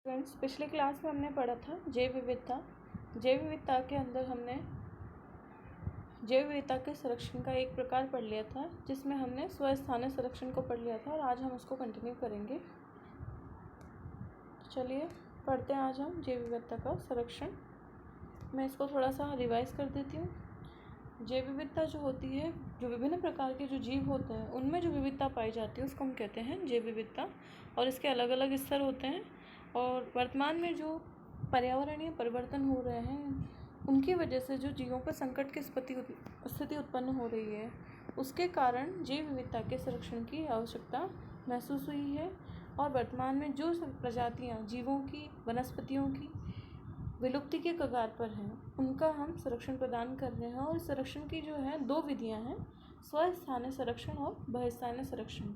Friends, पिछले class में हमने पढ़ा था जैव विविधता। जैव विविधता के अंदर हमने जैव विविधता के संरक्षण का एक प्रकार पढ़ लिया था, जिसमें हमने स्वस्थानीय संरक्षण को पढ़ लिया था और आज हम उसको कंटिन्यू करेंगे। चलिए पढ़ते हैं आज हम जैव विविधता का संरक्षण। मैं इसको थोड़ा सा रिवाइज कर देती हूँ। जैव विविधता जो होती है, जो विभिन्न प्रकार के जो जीव होते हैं उनमें जो विविधता पाई जाती है उसको हम कहते हैं जैव विविधता, और इसके अलग अलग स्तर होते हैं। और वर्तमान में जो पर्यावरणीय परिवर्तन हो रहे हैं उनकी वजह से जो जीवों पर संकट की स्थिति उत्पन्न हो रही है, उसके कारण जैव विविधता के संरक्षण की आवश्यकता महसूस हुई है। और वर्तमान में जो प्रजातियाँ जीवों की, वनस्पतियों की विलुप्ति के कगार पर हैं, उनका हम संरक्षण प्रदान कर रहे हैं। और संरक्षण की जो है 2 विधियां हैं, स्वस्थानीय संरक्षण और बहिस्थानीय संरक्षण।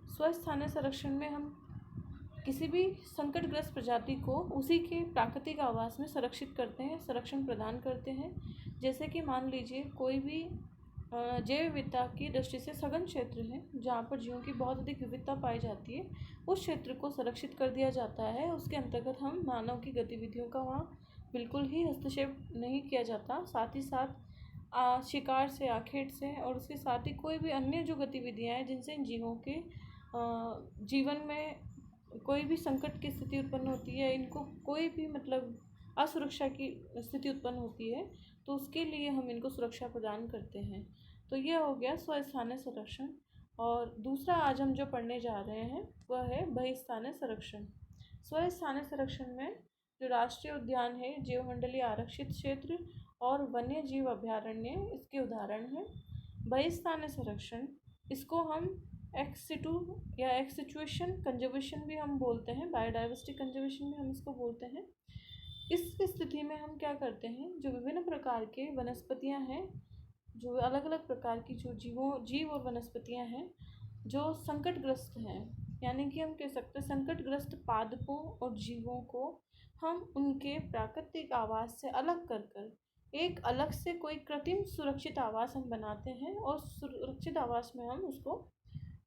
स्वस्थानीय संरक्षण में हम किसी भी संकटग्रस्त प्रजाति को उसी के प्राकृतिक आवास में संरक्षित करते हैं, संरक्षण प्रदान करते हैं। जैसे कि मान लीजिए कोई भी जैव विविधता की दृष्टि से सघन क्षेत्र है जहाँ पर जीवों की बहुत अधिक विविधता पाई जाती है, उस क्षेत्र को संरक्षित कर दिया जाता है। उसके अंतर्गत हम मानव की गतिविधियों का वहाँ बिल्कुल ही हस्तक्षेप नहीं किया जाता। साथ ही साथ शिकार से, आखेट से और उसके साथ ही कोई भी अन्य जो गतिविधियाँ हैं जिनसे इन जीवों के जीवन में कोई भी संकट की स्थिति उत्पन्न होती है, इनको कोई भी असुरक्षा की स्थिति उत्पन्न होती है, तो उसके लिए हम इनको सुरक्षा प्रदान करते हैं। तो ये हो गया स्वस्थानीय संरक्षण। और दूसरा आज हम जो पढ़ने जा रहे हैं वह है बहिस्थानीय संरक्षण। स्वस्थानीय संरक्षण में जो राष्ट्रीय उद्यान है, जीवमंडलीय आरक्षित क्षेत्र और वन्य जीव अभयारण्य इसके उदाहरण हैं। बहिस्थानीय संरक्षण, इसको हम एक्स-सिटू या एक्स-सिचुएशन कंजर्वेशन भी हम बोलते हैं, बायोडाइवर्सिटी कंजर्वेशन भी हम इसको बोलते हैं। इस स्थिति में हम क्या करते हैं, जो विभिन्न प्रकार के वनस्पतियां हैं, जो अलग अलग प्रकार की जो जीव और वनस्पतियां हैं जो संकटग्रस्त हैं, यानी कि हम कह सकते हैं संकटग्रस्त पादपों और जीवों को हम उनके प्राकृतिक आवास से अलग कर एक अलग से कोई कृत्रिम सुरक्षित आवास हम बनाते हैं और सुरक्षित आवास में हम उसको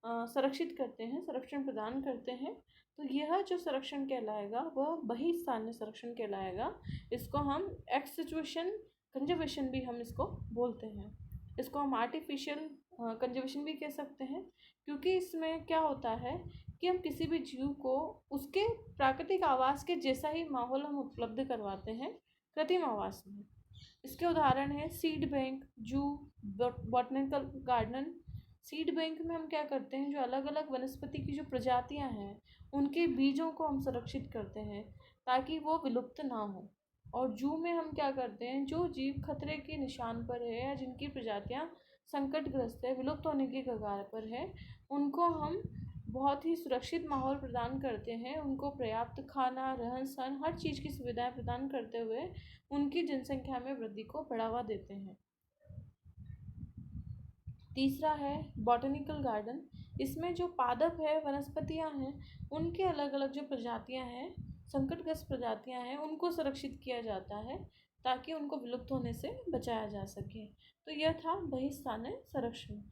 संरक्षित करते हैं, संरक्षण प्रदान करते हैं। तो यह जो संरक्षण कहलाएगा वह बहिस्थानीय संरक्षण कहलाएगा। इसको हम एक्स-सिचुएशन कंजर्वेशन भी हम इसको बोलते हैं। इसको हम आर्टिफिशियल कंजर्वेशन भी कह सकते हैं, क्योंकि इसमें क्या होता है कि हम किसी भी जीव को उसके प्राकृतिक आवास के जैसा ही माहौल हम उपलब्ध करवाते हैं कृत्रिम आवास में। इसके उदाहरण है सीड बैंक, जू, बॉटनिकल गार्डन। सीड बैंक में हम क्या करते हैं, जो अलग अलग वनस्पति की जो प्रजातियां हैं उनके बीजों को हम संरक्षित करते हैं ताकि वो विलुप्त ना हो। और जू में हम क्या करते हैं, जो जीव खतरे के निशान पर है या जिनकी प्रजातियां संकटग्रस्त है, विलुप्त होने की कगार पर है, उनको हम बहुत ही सुरक्षित माहौल प्रदान करते हैं। उनको पर्याप्त खाना, रहन सहन, हर चीज़ की सुविधाएं प्रदान करते हुए उनकी जनसंख्या में वृद्धि को बढ़ावा देते हैं। तीसरा है बॉटनिकल गार्डन। इसमें जो पादप है, वनस्पतियां हैं, उनके अलग अलग जो प्रजातियां हैं, संकटग्रस्त प्रजातियां हैं, उनको संरक्षित किया जाता है ताकि उनको विलुप्त होने से बचाया जा सके। तो यह था बहिस्थानीय संरक्षण।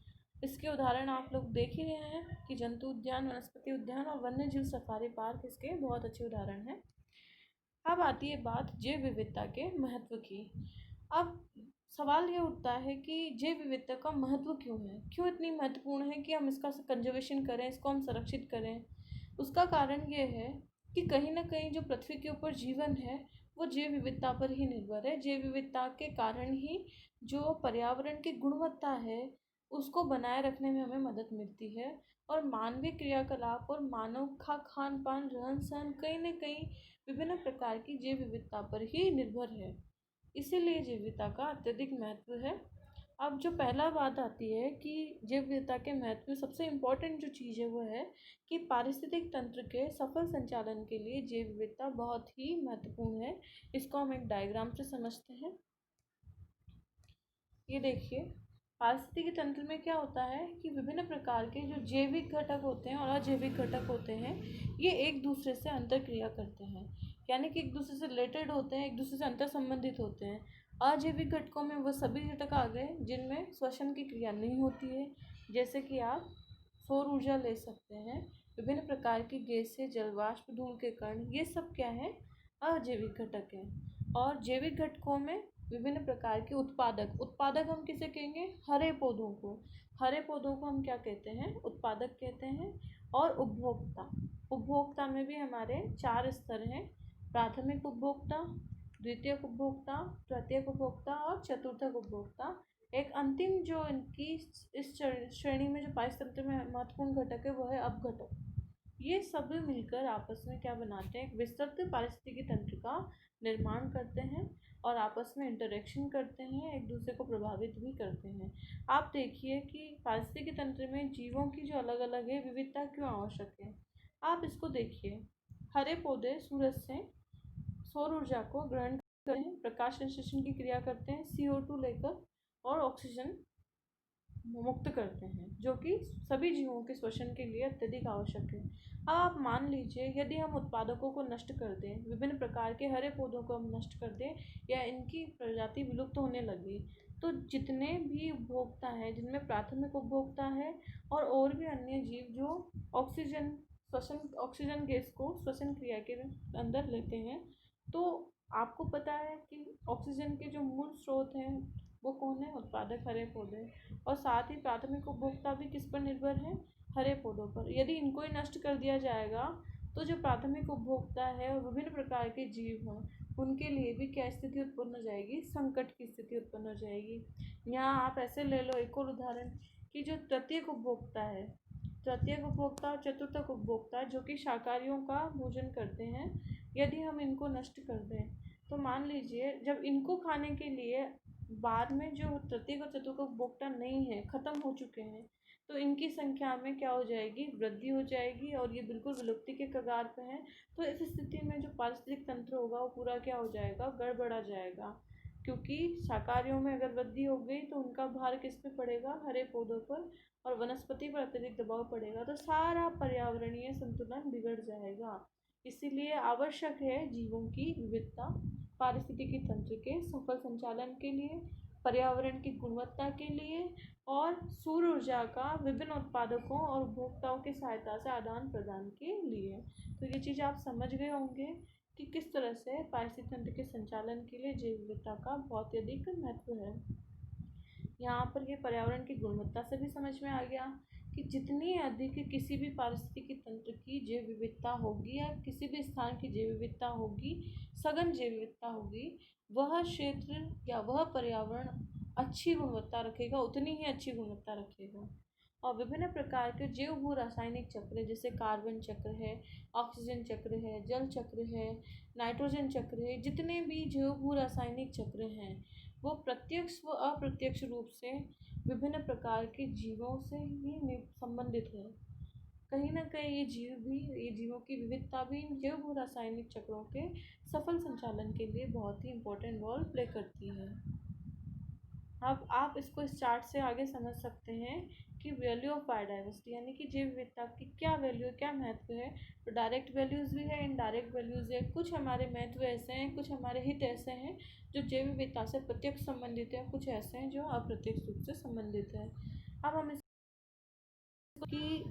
इसके उदाहरण आप लोग देख ही रहे हैं कि जंतु उद्यान, वनस्पति उद्यान और वन्य जीव सफारी पार्क इसके बहुत अच्छे उदाहरण हैं। अब आती है बात जैव विविधता के महत्व की। अब सवाल ये उठता है कि जैव विविधता का महत्व क्यों है, क्यों इतनी महत्वपूर्ण है कि हम इसका कंजर्वेशन करें, इसको हम संरक्षित करें। उसका कारण ये है कि कहीं ना कहीं जो पृथ्वी के ऊपर जीवन है वो जैव विविधता पर ही निर्भर है। जैव विविधता के कारण ही जो पर्यावरण की गुणवत्ता है उसको बनाए रखने में हमें मदद मिलती है। और मानवीय क्रियाकलाप और मानव का खान पान, रहन सहन कहीं ना कहीं विभिन्न प्रकार की जैव विविधता पर ही निर्भर है। इसीलिए जैव विविधता का अत्यधिक महत्व है। अब जो पहला बात आती है कि जैव विविधता के महत्व में सबसे इम्पोर्टेंट जो चीज़ है वो है कि पारिस्थितिक तंत्र के सफल संचालन के लिए जैव विविधता बहुत ही महत्वपूर्ण है। इसको हम एक डायग्राम से समझते हैं। ये देखिए, पारिस्थितिक तंत्र में क्या होता है कि विभिन्न प्रकार के जो जैविक घटक होते हैं और अजैविक घटक होते हैं, ये एक दूसरे से अंतर क्रिया करते हैं, यानी कि एक दूसरे से रिलेटेड होते हैं, एक दूसरे से अंतर संबंधित होते हैं। अजैविक घटकों में वो सभी घटक आ गए जिनमें श्वसन की क्रिया नहीं होती है, जैसे कि आप सौर ऊर्जा ले सकते हैं, विभिन्न प्रकार की गैसें, जलवाष्प, धूल के कण, ये सब क्या है? अजैविक घटक हैं। और जैविक घटकों में विभिन्न प्रकार के उत्पादक हम किसे कहेंगे? हरे पौधों को। हरे पौधों को हम क्या कहते हैं? उत्पादक कहते हैं। और उपभोक्ता में भी हमारे 4 स्तर हैं: प्राथमिक उपभोक्ता, द्वितीयक उपभोक्ता, तृतीयक उपभोक्ता और चतुर्थक उपभोक्ता। एक अंतिम जो इनकी इस श्रेणी में जो पारिस्थितिक तंत्र में महत्वपूर्ण घटक है वो है अपघटक। ये सभी मिलकर आपस में क्या बनाते हैं? एक विस्तृत पारिस्थितिकी तंत्र का निर्माण करते हैं और आपस में इंटरेक्शन करते हैं, एक दूसरे को प्रभावित भी करते हैं। आप देखिए कि पारिस्थितिकी तंत्र में जीवों की जो अलग अलग है विविधता क्यों आवश्यक है। आप इसको देखिए, हरे पौधे सूरज से सौर ऊर्जा को ग्रहण करते हैं, प्रकाश संश्लेषण की क्रिया करते हैं, CO2 लेकर और ऑक्सीजन मुक्त करते हैं, जो कि सभी जीवों के श्वसन के लिए अत्यधिक आवश्यक है। अब आप मान लीजिए यदि हम उत्पादकों को नष्ट कर दें, विभिन्न प्रकार के हरे पौधों को हम नष्ट कर दें या इनकी प्रजाति विलुप्त होने लगी, तो जितने भी उपभोक्ता हैं, जिनमें प्राथमिक उपभोक्ता है और भी अन्य जीव जो ऑक्सीजन गैस को श्वसन क्रिया के अंदर लेते हैं, तो आपको पता है कि ऑक्सीजन के जो मूल स्रोत हैं वो कौन है? उत्पादक हरे पौधे। और साथ ही प्राथमिक उपभोक्ता भी किस पर निर्भर है? हरे पौधों पर। यदि इनको ही नष्ट कर दिया जाएगा तो जो प्राथमिक उपभोक्ता है और विभिन्न प्रकार के जीव हैं उनके लिए भी क्या स्थिति उत्पन्न हो जाएगी? संकट की स्थिति उत्पन्न हो जाएगी। यहाँ आप ऐसे ले लो एक और उदाहरण कि जो तृतीयक उपभोक्ता है, तृतीयक उपभोक्ता और चतुर्थक उपभोक्ता जो कि शाकाहारियों का भोजन करते हैं, यदि हम इनको नष्ट कर दें तो मान लीजिए जब इनको खाने के लिए बाद में जो तृतीयक और चतुर्थक उपभोक्ता नहीं है, खत्म हो चुके हैं, तो इनकी संख्या में क्या हो जाएगी? वृद्धि हो जाएगी और ये बिल्कुल विलुप्ति के कगार पे हैं। तो इस स्थिति में जो पारिस्थितिक तंत्र होगा वो पूरा क्या हो जाएगा? गड़बड़ा जाएगा, क्योंकि शाकाहारियों में अगर वृद्धि हो गई तो उनका भार किस पे पड़ेगा? हरे पौधों पर, और वनस्पति पर अत्यधिक दबाव पड़ेगा, तो सारा पर्यावरणीय संतुलन बिगड़ जाएगा। इसीलिए आवश्यक है जीवों की विविधता पारिस्थितिकी तंत्र के सफल संचालन के लिए, पर्यावरण की गुणवत्ता के लिए और सौर ऊर्जा का विभिन्न उत्पादकों और उपभोक्ताओं की सहायता से आदान प्रदान के लिए। तो ये चीज़ आप समझ गए होंगे कि किस तरह से पारिस्थितिक तंत्र के संचालन के लिए जैव विविधता का बहुत अधिक महत्व है। यहाँ पर ये पर्यावरण की गुणवत्ता से भी समझ में आ गया कि जितनी अधिक किसी भी पारिस्थितिकी तंत्र की जैव विविधता होगी या किसी भी स्थान की जैव विविधता होगी, सघन जैव विविधता होगी, वह क्षेत्र या वह पर्यावरण अच्छी गुणवत्ता रखेगा, उतनी ही अच्छी गुणवत्ता रखेगा। और विभिन्न प्रकार के जैव भू रासायनिक चक्र जैसे कार्बन चक्र है, ऑक्सीजन चक्र है, जल चक्र है, नाइट्रोजन चक्र है, जितने भी जैव भू रासायनिक चक्र हैं वो प्रत्यक्ष व अप्रत्यक्ष रूप से विभिन्न प्रकार के जीवों से ही संबंधित है। कहीं ना कहीं ये जीवों की विविधता भी इन जैव भू रासायनिक चक्रों के सफल संचालन के लिए बहुत ही इम्पोर्टेंट रोल प्ले करती है। अब आप इसको इस चार्ट से आगे समझ सकते हैं कि वैल्यू ऑफ बायोडाइवर्सिटी यानी कि जैव विविधता की क्या वैल्यू, क्या महत्व है। तो डायरेक्ट वैल्यूज़ भी है, इनडायरेक्ट वैल्यूज़ है। कुछ हमारे महत्व ऐसे हैं, कुछ हमारे हित ऐसे हैं जो जैव विविधता से प्रत्यक्ष संबंधित है, कुछ ऐसे हैं जो अप्रत्यक्ष रूप से संबंधित है। अब हम इसकी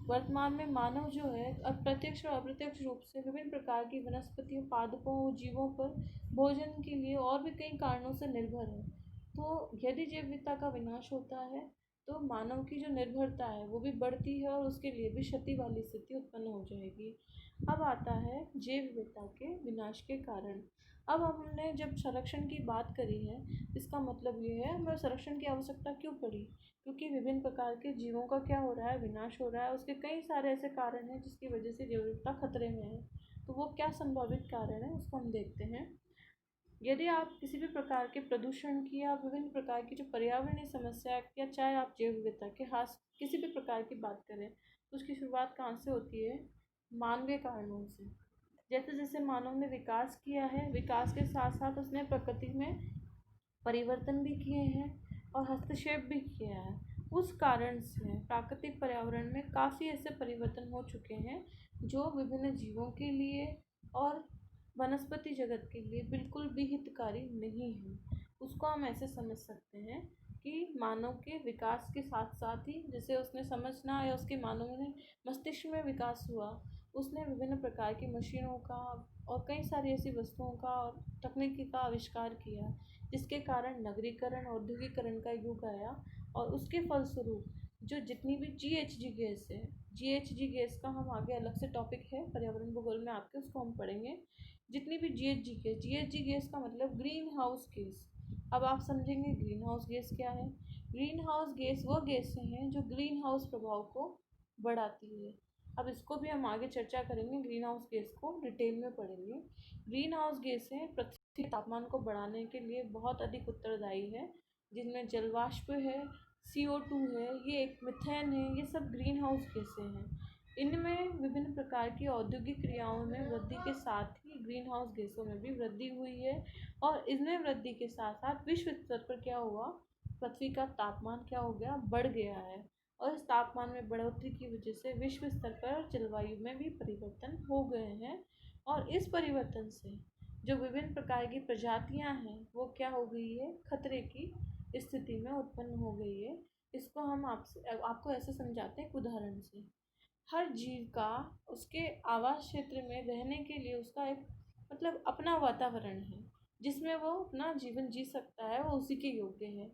वर्तमान में मानव जो है अप्रत्यक्ष और अप्रत्यक्ष रूप से विभिन्न प्रकार की वनस्पतियों, पादपों, जीवों पर भोजन के लिए और भी कई कारणों से निर्भर है। तो यदि जैव विविधता का विनाश होता है तो मानव की जो निर्भरता है वो भी बढ़ती है और उसके लिए भी क्षति वाली स्थिति उत्पन्न हो जाएगी। अब आता है जैव विविधता के विनाश के कारण। अब हमने जब संरक्षण की बात करी है, इसका मतलब ये है हमें संरक्षण की आवश्यकता क्यों पड़ी? क्योंकि विभिन्न प्रकार के जीवों का क्या हो रहा है? विनाश हो रहा है। उसके कई सारे ऐसे कारण हैं जिसकी वजह से जैव विविधता खतरे में है। तो वो क्या संभावित कारण है उसको हम देखते हैं। यदि आप किसी भी प्रकार के प्रदूषण की या विभिन्न प्रकार की जो पर्यावरणीय समस्या या चाहे आप जैव विविधता के किसी भी प्रकार की बात करें तो उसकी शुरुआत कहाँ से होती है? मानवीय कारणों से। जैसे जैसे मानव ने विकास किया है, विकास के साथ साथ उसने प्रकृति में परिवर्तन भी किए हैं और हस्तक्षेप भी किया है। उस कारण से प्राकृतिक पर्यावरण में काफ़ी ऐसे परिवर्तन हो चुके हैं जो विभिन्न जीवों के लिए और वनस्पति जगत के लिए बिल्कुल भी हितकारी नहीं है। उसको हम ऐसे समझ सकते हैं कि मानव के विकास के साथ साथ ही जिसे उसने समझना या उसके मानव ने मस्तिष्क में विकास हुआ, उसने विभिन्न प्रकार की मशीनों का और कई सारी ऐसी वस्तुओं का और तकनीकी का आविष्कार किया, जिसके कारण नगरीकरण औद्योगिकरण का युग आया। और उसके फलस्वरूप जो जितनी भी GHG गैस है, GHG गैस का हम आगे अलग से टॉपिक है पर्यावरण भूगोल में आपके, उसको हम पढ़ेंगे। जितनी भी GHG गैस का मतलब ग्रीन हाउस गैस। अब आप समझेंगे ग्रीन हाउस गैस क्या है। ग्रीन हाउस गैस वो गैसें हैं जो ग्रीन हाउस प्रभाव को बढ़ाती है। अब इसको भी हम आगे चर्चा करेंगे, ग्रीन हाउस गैस को डिटेल में पढ़ेंगे। ग्रीन हाउस गैसें पृथ्वी के तापमान को बढ़ाने के लिए बहुत अधिक उत्तरदायी है, जिनमें जलवाष्प है, CO2 है, ये एक मिथेन है, ये सब ग्रीन हाउस गैसें हैं। इनमें विभिन्न प्रकार की औद्योगिक क्रियाओं में वृद्धि के साथ ही ग्रीन हाउस गैसों में भी वृद्धि हुई है। और इसमें वृद्धि के साथ साथ विश्व स्तर पर क्या हुआ, पृथ्वी का तापमान क्या हो गया, बढ़ गया है। और इस तापमान में बढ़ोतरी की वजह से विश्व स्तर पर जलवायु में भी परिवर्तन हो गए हैं। और इस परिवर्तन से जो विभिन्न प्रकार की प्रजातियां हैं वो क्या हो गई है, खतरे की स्थिति में उत्पन्न हो गई है। इसको हम आपको ऐसे समझाते हैं एक उदाहरण से। हर जीव का उसके आवास क्षेत्र में रहने के लिए उसका एक मतलब अपना वातावरण है, जिसमें वो अपना जीवन जी सकता है, वो उसी के योग्य है।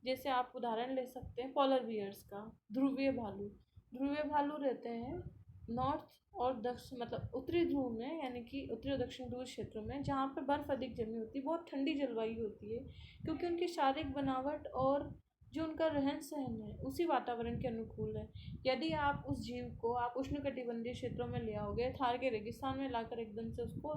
जैसे आप उदाहरण ले सकते हैं पॉलर बियर्स का, ध्रुवीय भालू। ध्रुवीय भालू रहते हैं नॉर्थ और दक्षिण मतलब उत्तरी ध्रुव में, यानी कि उत्तरी और दक्षिण ध्रुव क्षेत्र में, जहाँ पर बर्फ़ अधिक जमी होती है, बहुत ठंडी जलवायु होती है, क्योंकि उनकी शारीरिक बनावट और जो उनका रहन सहन है उसी वातावरण के अनुकूल है। यदि आप उस जीव को आप उष्णकटिबंधीय क्षेत्रों में ले आओगे, थार के रेगिस्तान में लाकर एकदम से उसको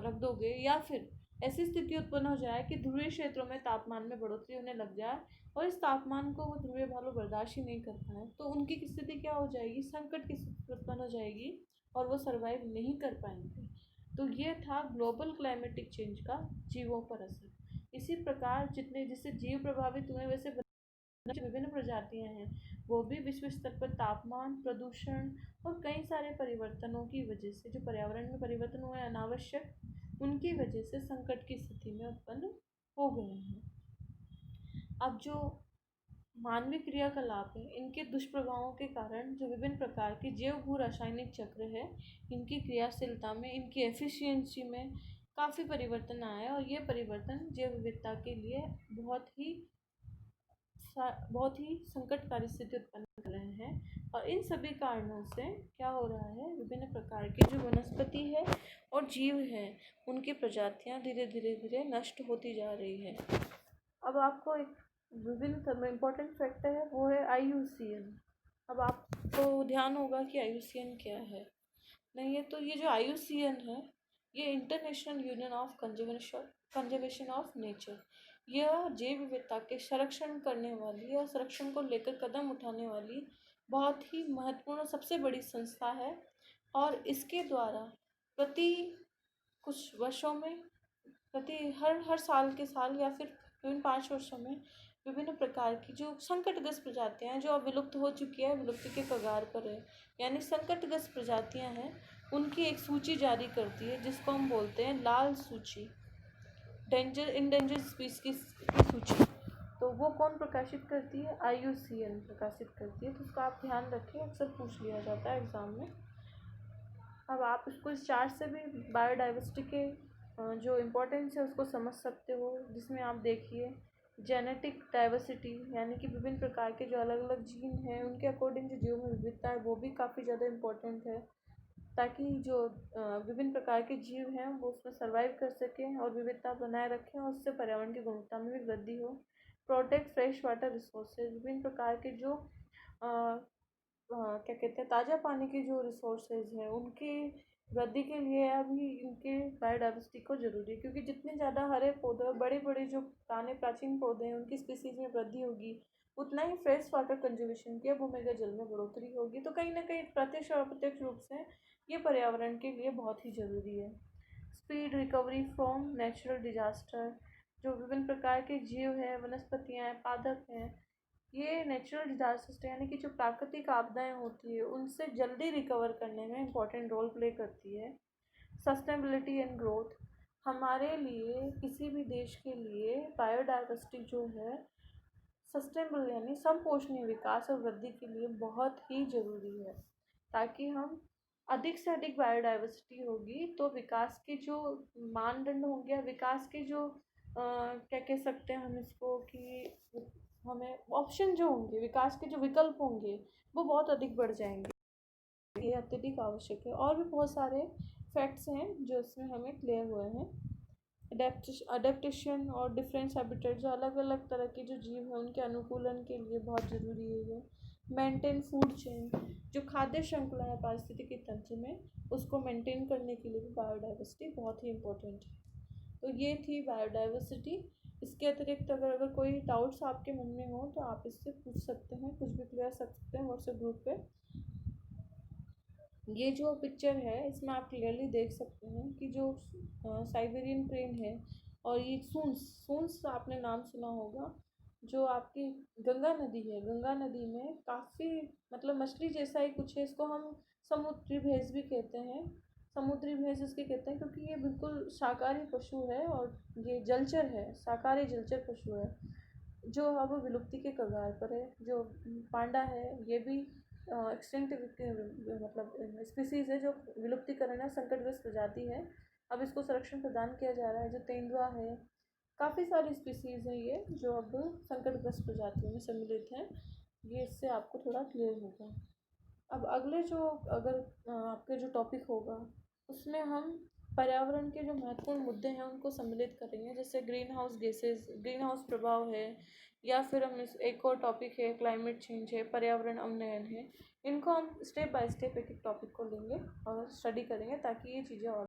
रख दोगे, या फिर ऐसी स्थिति उत्पन्न हो जाए कि ध्रुवीय क्षेत्रों में तापमान में बढ़ोतरी होने लग जाए और इस तापमान को वो ध्रुवीय भालू बर्दाश्त ही नहीं कर पाए, तो उनकी स्थिति क्या हो जाएगी, संकट की स्थिति उत्पन्न हो जाएगी और वो सर्वाइव नहीं कर पाएंगे। तो ये था ग्लोबल क्लाइमेटिक चेंज का जीवों पर असर। इसी प्रकार जिससे जीव प्रभावित हुए, वैसे जो विभिन्न प्रजातियां हैं वो भी विश्व स्तर पर तापमान, प्रदूषण और कई सारे परिवर्तनों की वजह से, जो पर्यावरण में परिवर्तन हुए अनावश्यक, उनकी वजह से संकट की स्थिति में उत्पन्न हो गए हैं। अब जो मानवीय क्रियाकलाप है, इनके दुष्प्रभावों के कारण जो विभिन्न प्रकार के जैव भू रासायनिक चक्र है, इनकी क्रियाशीलता में, इनकी एफिशिएंसी में काफ़ी परिवर्तन आया है। और ये परिवर्तन जैव विविधता के लिए बहुत ही संकटकारी स्थिति उत्पन्न कर रहे हैं। और इन सभी कारणों से क्या हो रहा है, विभिन्न प्रकार की जो वनस्पति है और जीव है, उनकी प्रजातियां धीरे धीरे नष्ट होती जा रही है। अब आपको एक विभिन्न इम्पोर्टेंट फैक्टर है, वो है IUCN। अब आपको ध्यान होगा कि IUCN क्या है, नहीं है तो ये जो IUCN है, ये international union of conservation of nature, यह जैव विविधता के संरक्षण करने वाली या संरक्षण को लेकर कदम उठाने वाली बहुत ही महत्वपूर्ण और सबसे बड़ी संस्था है। और इसके द्वारा प्रति कुछ वर्षों में, प्रति हर साल के साल या फिर विभिन्न 5 वर्षों में विभिन्न प्रकार की जो संकटग्रस्त प्रजातियां हैं, जो अब विलुप्त हो चुकी है, विलुप्ति के कगार पर है, यानी संकटग्रस्त प्रजातियां हैं, उनकी एक सूची जारी करती है, जिसको हम बोलते हैं लाल सूची, इंडेंजर स्पीसीज की सूची। तो वो कौन प्रकाशित करती है, IUCN प्रकाशित करती है। तो उसका आप ध्यान रखें, अक्सर पूछ लिया जाता है एग्ज़ाम में। अब आप इसको इस चार्ट से भी बायोडाइवर्सिटी के जो इम्पोर्टेंस है उसको समझ सकते हो, जिसमें आप देखिए जेनेटिक डाइवर्सिटी, यानी कि विभिन्न प्रकार के जो अलग अलग जीन हैं उनके अकॉर्डिंग जो जीव में विविधता है वो भी काफ़ी ज़्यादा इम्पोर्टेंट है, ताकि जो विभिन्न प्रकार के जीव हैं वो उसमें सर्वाइव कर सकें और विविधता बनाए रखें, और उससे पर्यावरण की गुणवत्ता में भी वृद्धि हो। प्रोटेक्ट फ्रेश वाटर रिसोर्सेज, विभिन्न प्रकार के जो क्या कहते हैं, ताज़ा पानी के जो रिसोर्सेज हैं उनकी वृद्धि के लिए अभी इनके बायोडाइवर्सिटी को ज़रूरी है, क्योंकि जितने ज़्यादा हरे पौधे और बड़े बड़े जो पुराने प्राचीन पौधे हैं उनकी स्पीसीज में वृद्धि होगी, उतना ही फ्रेश वाटर कंजर्वेशन की भूमिगत जल में बढ़ोतरी होगी। तो कहीं ना कहीं प्रत्यक्ष और अप्रत्यक्ष रूप से ये पर्यावरण के लिए बहुत ही ज़रूरी है। Speed recovery from natural disaster, जो विभिन्न प्रकार के जीव हैं, वनस्पतियाँ हैं, पादप हैं, ये नेचुरल डिजास्टर यानी कि जो प्राकृतिक आपदाएं होती है उनसे जल्दी रिकवर करने में इम्पोर्टेंट रोल प्ले करती है। सस्टेनेबिलिटी एंड ग्रोथ, हमारे लिए किसी भी देश के लिए बायोडाइवर्सिटी जो है सस्टेनेबल यानी समपोषणीय विकास और वृद्धि के लिए बहुत ही ज़रूरी है। ताकि हम अधिक से अधिक बायोडाइवर्सिटी होगी तो विकास के जो मानदंड होंगे, विकास के जो क्या कह सकते हैं हम इसको, कि हमें ऑप्शन जो होंगे, विकास के जो विकल्प होंगे वो बहुत अधिक बढ़ जाएंगे। ये अत्यधिक आवश्यक है। और भी बहुत सारे फैक्ट्स हैं जो इसमें हमें क्लियर हुए हैं। अडेप्टेशन और डिफरेंस हैबिटेट, जो अलग अलग तरह के जो जीव हैं उनके अनुकूलन के लिए बहुत ज़रूरी है ये। मेंटेन फूड चेन, जो खाद्य श्रृंखला है पारिस्थितिकी तंत्र में, उसको मेंटेन करने के लिए भी बायोडाइवर्सिटी बहुत ही इम्पोर्टेंट है। तो ये थी बायोडाइवर्सिटी। इसके अतिरिक्त अगर कोई डाउट्स आपके मन में हो तो आप इससे पूछ सकते हैं, कुछ भी क्लियर सकते हैं व्हाट्सएप ग्रुप पे। ये जो पिक्चर है इसमें आप क्लियरली देख सकते हैं कि जो साइबेरियन क्रेन है और ये सूंस आपने नाम सुना होगा, जो आपकी गंगा नदी है, गंगा नदी में काफ़ी मतलब मछली जैसा ही कुछ है। इसको हम समुद्री भैंस भी कहते हैं, समुद्री भैंस इसके कहते हैं क्योंकि ये बिल्कुल शाकाहारी पशु है और ये जलचर है, शाकाहारी जलचर पशु है जो अब विलुप्ति के कगार पर है। जो पांडा है ये भी एक्सटिंक्ट मतलब स्पीसीज़ है, जो विलुप्तिकरण है, संकटग्रस्त प्रजाति है। अब इसको संरक्षण प्रदान किया जा रहा है। जो तेंदुआ है, काफ़ी सारी स्पीसीज़ हैं ये जो अब संकटग्रस्त प्रजातियों में सम्मिलित हैं। ये इससे आपको थोड़ा क्लियर होगा। अब अगले जो अगर आपके जो टॉपिक होगा उसमें हम पर्यावरण के जो महत्वपूर्ण मुद्दे हैं उनको सम्मिलित करेंगे, जैसे green house gases, green house प्रभाव है, या फिर हम इस एक और टॉपिक है क्लाइमेट चेंज है, पर्यावरण अवनयन है। इनको हम स्टेप बाय स्टेप एक एक टॉपिक को लेंगे और स्टडी करेंगे ताकि ये चीज़ें और